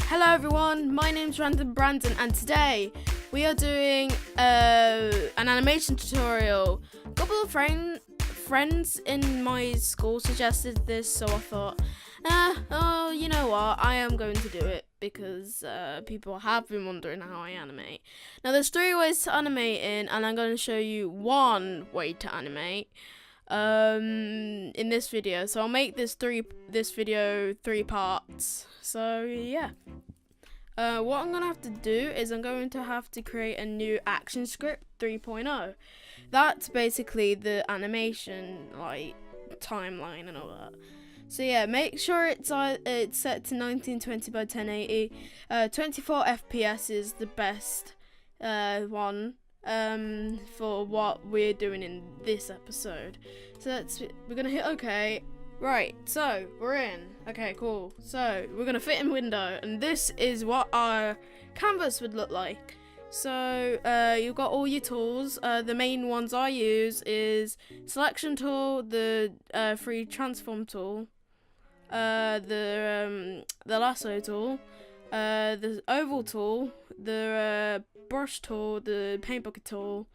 Hello everyone, my name's Random Brandon and today we are doing an animation tutorial. A couple of friends in my school suggested this, so I thought, you know what, I am going to do it because people have been wondering how I animate. Now there's 3 ways to animate in, and I'm going to show you one way to animate in this video. So I'll make this video 3 parts. So yeah. What I'm gonna have to do is I'm going to have to create a new action script 3.0. That's basically the animation like timeline and all that. So yeah, make sure it's set to 1920 by 1080. 24 FPS is the best one for what we're doing in this episode. So we're gonna hit OK. Right, so we're in. Okay, cool. So we're gonna fit in window, and this is what our canvas would look like. So you've got all your tools. The main ones I use is selection tool, the free transform tool, the lasso tool, the oval tool, the brush tool, the paint bucket tool,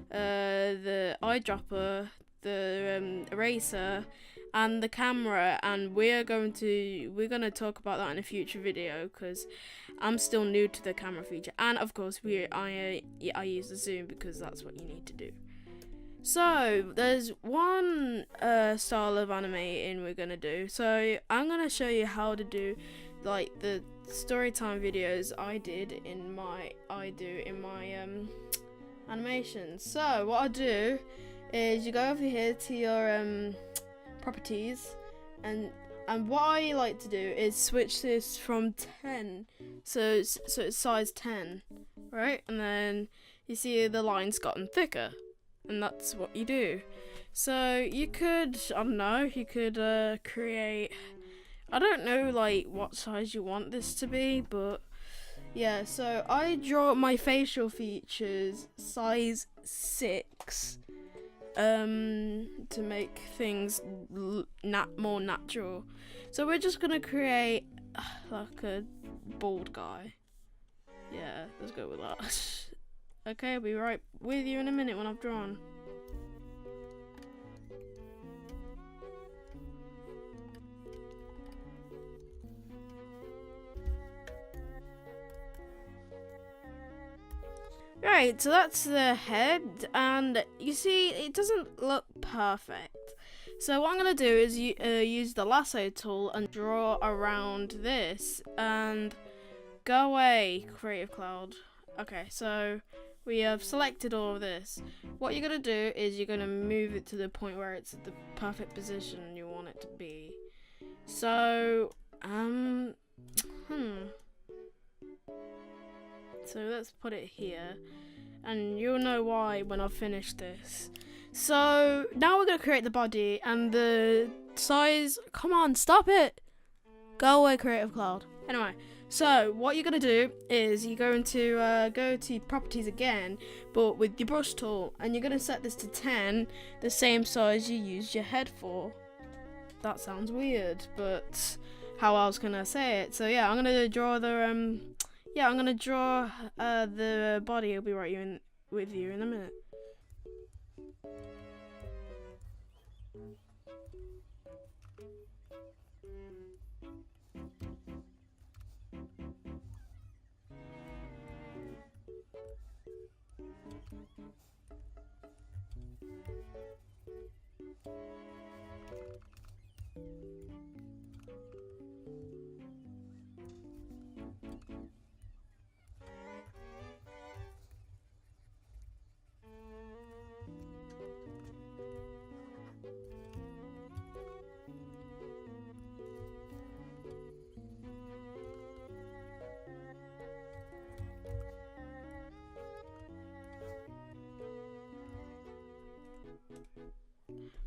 the eyedropper, the eraser, and the camera. And we're gonna talk about that in a future video because I'm still new to the camera feature, and of course I use the zoom because that's what you need to do. So there's one style of animating we're gonna do. So I'm gonna show you how to do like the story time videos I do in my animations. So what I do is you go over here to your properties, and what I like to do is switch this from 10, so it's size 10, right? And then you see the line's gotten thicker, and that's what you do. So you could, I don't know, you could create, I don't know like what size you want this to be, but yeah. So I draw my facial features size 6 to make things more natural. So we're just gonna create like a bald guy. Yeah, let's go with that. Okay, I'll be right with you in a minute when I've drawn. Right, so that's the head, and you see it doesn't look perfect. So what I'm going to do is use the lasso tool and draw around this, and go away, Creative Cloud. Okay, so we have selected all of this. What you're going to do is you're going to move it to the point where it's the perfect position you want it to be. So, So let's put it here, and you'll know why when I've finished this. So now we're going to create the body and the size. Come on, stop it. Go away, Creative Cloud. Anyway, so what you're going to do is you're going to go to properties again, but with your brush tool, and you're going to set this to 10, the same size you used your head for. That sounds weird, but how else can I say it? So yeah, I'm going to draw the I'm gonna draw the body. I'll be right with you in a minute.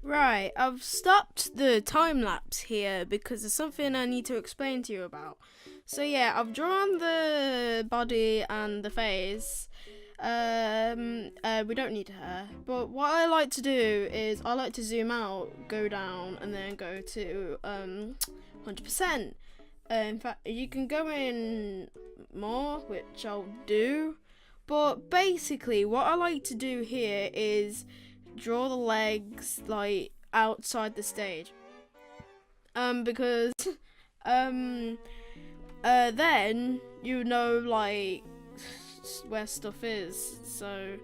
Right, I've stopped the time lapse here because there's something I need to explain to you about. So yeah, I've drawn the body and the face. We don't need hair, but what I like to do is I like to zoom out, go down, and then go to 100%. In fact, you can go in more, which I'll do. But basically, what I like to do here is draw the legs like outside the stage. Because then you know like where stuff is, so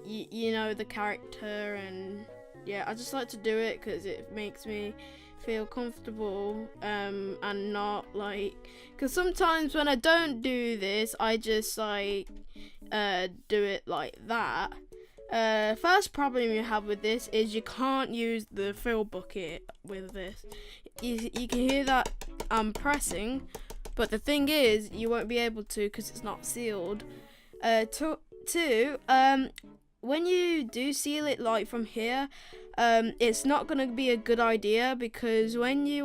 you know the character, and yeah, I just like to do it because it makes me feel comfortable and not like, because sometimes when I don't do this I just like do it like that. First problem you have with this is you can't use the fill bucket with this. You can hear that I'm pressing, but the thing is you won't be able to because it's not sealed. Two, when you do seal it like from here, it's not gonna be a good idea because when you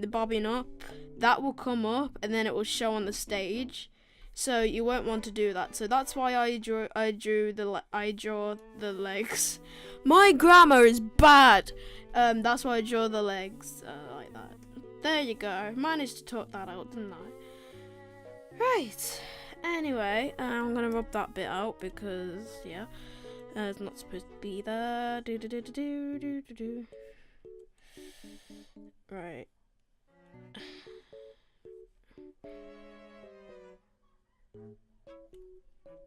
bobbin up, that will come up and then it will show on the stage. So you won't want to do that. So that's why I draw the legs. My grammar is bad. That's why I draw the legs like that. There you go. Managed to talk that out, didn't I? Right. Anyway, I'm gonna rub that bit out because yeah, it's not supposed to be there. Right.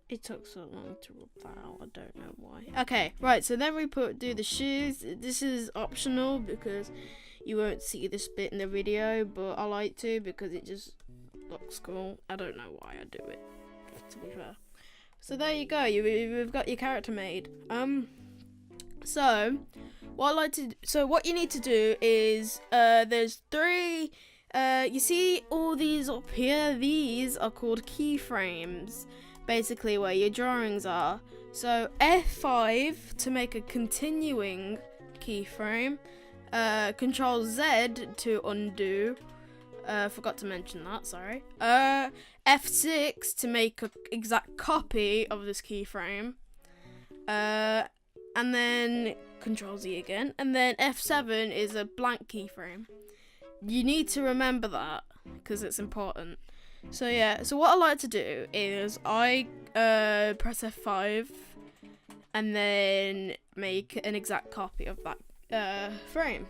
It took so long to rub that out, I don't know why. Okay, right, so then we do the shoes. This is optional because you won't see this bit in the video, but I like to because it just looks cool. I don't know why I do it, to be fair. So there you go, we've got your character made. So what you need to do is there's three. You see all these up here? These are called keyframes, basically where your drawings are. So F5 to make a continuing keyframe, Control Z to undo. Forgot to mention that, sorry. F6 to make an exact copy of this keyframe. And then Control Z again. And then F7 is a blank keyframe. You need to remember that because it's important. So yeah, so what I like to do is I press F5 and then make an exact copy of that frame.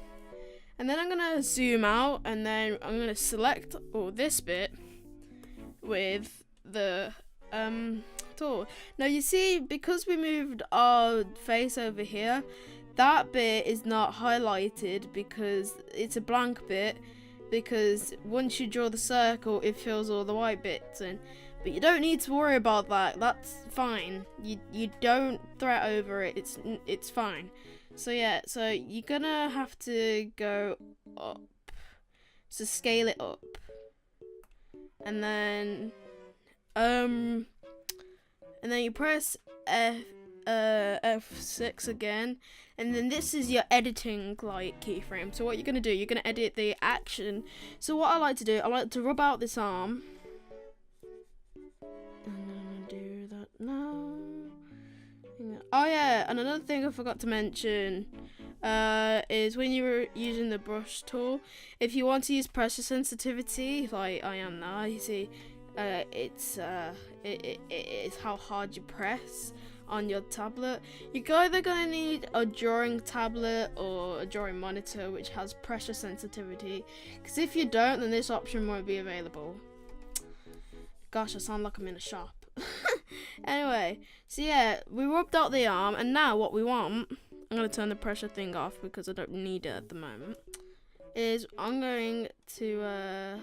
And then I'm gonna zoom out and then I'm gonna select this bit with the tool. Now you see, because we moved our face over here, that bit is not highlighted because it's a blank bit, because once you draw the circle it fills all the white bits in. But you don't need to worry about that, that's fine. You don't thread over it, it's fine. So yeah, so you're gonna have to go up, so scale it up, and then you press F6 again, and then this is your editing like keyframe. So what you're gonna do, you're gonna edit the action. So what I like to do, I like to rub out this arm, and I'm gonna do that now. Oh yeah, and another thing I forgot to mention is when you were using the brush tool, if you want to use pressure sensitivity like I am now, you see it's how hard you press on your tablet. You're either gonna need a drawing tablet or a drawing monitor which has pressure sensitivity, because if you don't, then this option won't be available. Gosh, I sound like I'm in a shop. Anyway, so yeah, we rubbed out the arm, and now what we want, I'm going to turn the pressure thing off because I don't need it at the moment, is I'm going to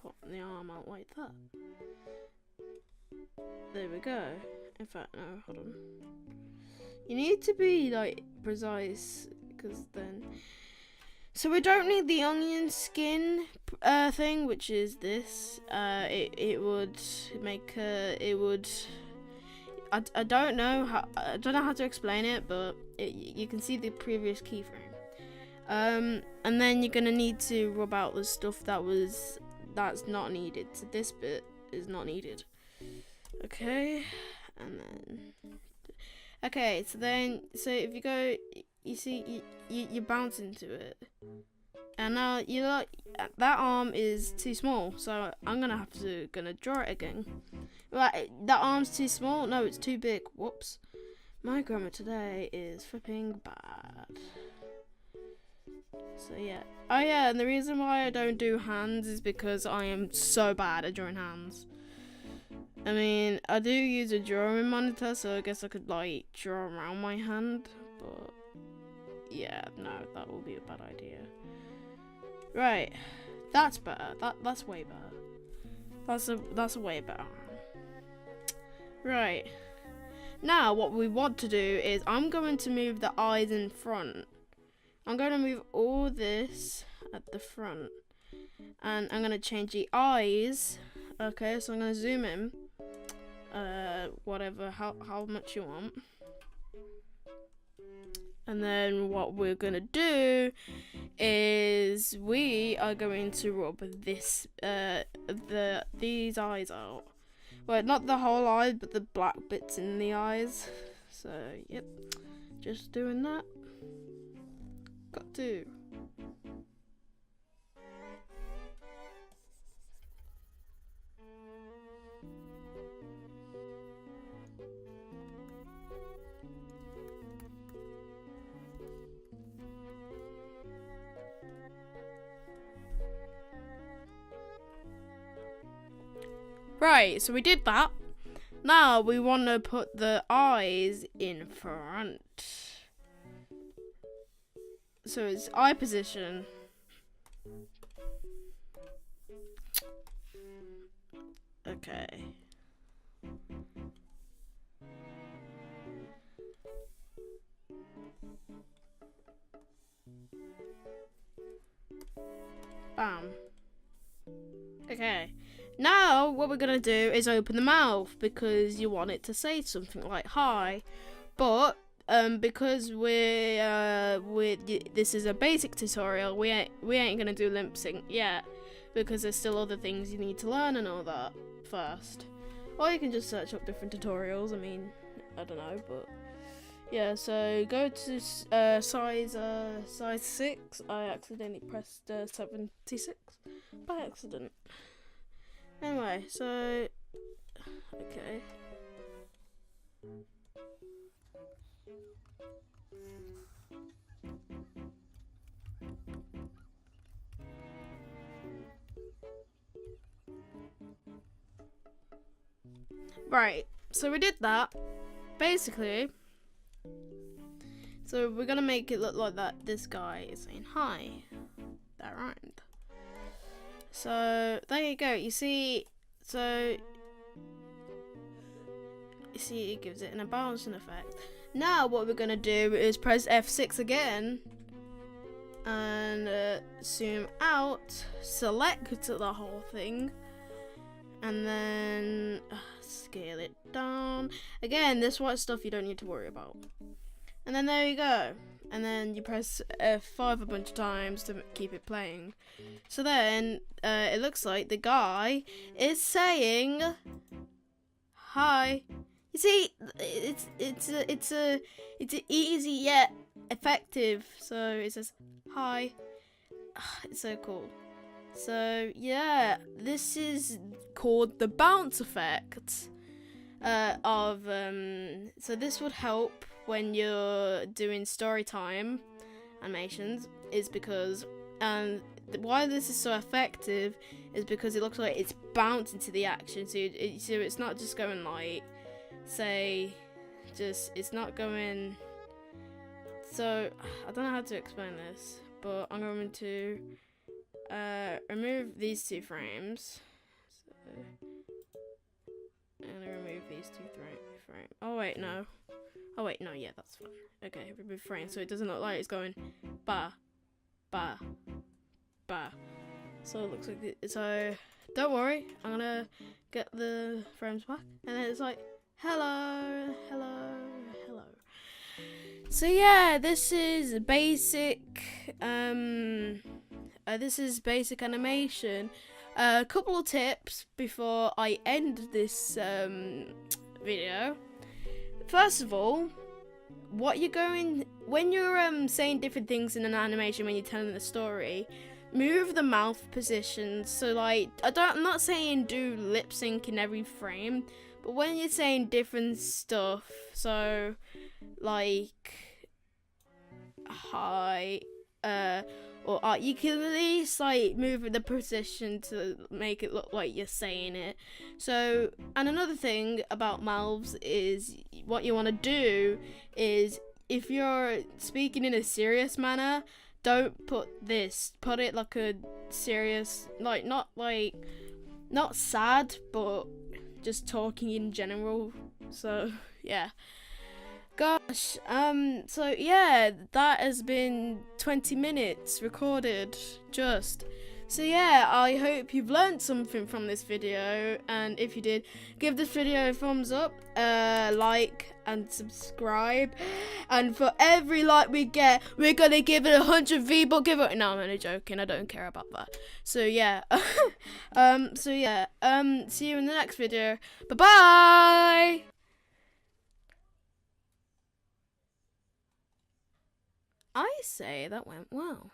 put the arm out like that. There we go. In fact, no, hold on. You need to be like precise, because then... So we don't need the onion skin thing, which is this. It would make I don't know how to explain it, but you can see the previous keyframe. And then you're gonna need to rub out the stuff that's not needed. So this bit is not needed. Okay, and Okay, so if you go, you see, you bounce into it. And now you look, that arm is too small, so I'm gonna draw it again. Right, that arm's too small. No, it's too big. Whoops. My grammar today is flipping bad. So yeah. Oh yeah, and the reason why I don't do hands is because I am so bad at drawing hands. I mean, I do use a drawing monitor, so I guess I could like draw around my hand, but yeah, no, that will be a bad idea. Right, that's better. That's way better. That's a way better. Right. Now what we want to do is I'm going to move the eyes in front. I'm going to move all this at the front. And I'm going to change the eyes. Okay, so I'm going to zoom in. Whatever, how much you want. And then what we're going to do is we are going to rub this these eyes out. Well, not the whole eye, but the black bits in the eyes. So, yep, just doing that. Got to. Right, so we did that. Now we want to put the eyes in front. So it's eye position. Okay. Bam. Okay. Now what we're gonna do is open the mouth because you want it to say something like hi, but because this is a basic tutorial, we ain't gonna do lip sync yet because there's still other things you need to learn and all that first. Or you can just search up different tutorials. I mean, I don't know, but yeah. So go to size 6. I accidentally pressed 76 by accident. Anyway, so okay. Right, so we did that. Basically, so we're gonna make it look like that this guy is saying hi. That rhymed. So there you go. You see, it gives it an balancing effect. Now what we're gonna do is press F6 again and zoom out, select the whole thing, and then scale it down. Again, this white stuff you don't need to worry about. And then there you go. And then you press F5 a bunch of times to keep it playing. So then it looks like the guy is saying hi. You see, it's easy yet effective. So it says hi. It's so cool. So yeah, this is called the bounce effect. So this would help when you're doing story time animations, is because why this is so effective is because it looks like it's bouncing to the action. So it's not just going like, say, it's not going. So I don't know how to explain this, but I'm going to remove these 2 frames. So I'm gonna remove these 2 frames. Oh wait, no. Oh wait, no, yeah, that's fine. Okay, remove frame, so it doesn't look like it's going ba, ba, ba. So it looks like it. So don't worry, I'm gonna get the frames back, and then it's like hello, hello, hello. So yeah, this is basic. This is basic animation. A couple of tips before I end this video. First of all, what you're going when you're saying different things in an animation when you're telling the story, move the mouth positions. So like I'm not saying do lip sync in every frame, but when you're saying different stuff, so like hi, or you can at least like move the position to make it look like you're saying it. So, and another thing about mouths is what you want to do is if you're speaking in a serious manner, don't put it like a serious, like not sad, but just talking in general. So yeah. Gosh, so yeah, that has been 20 minutes recorded, just. So yeah, I hope you've learned something from this video, and if you did, give this video a thumbs up, like, and subscribe, and for every like we get, we're gonna give it 100 V-Buck giveaway. No, I'm only joking, I don't care about that. So yeah, see you in the next video, bye-bye! I say that went well.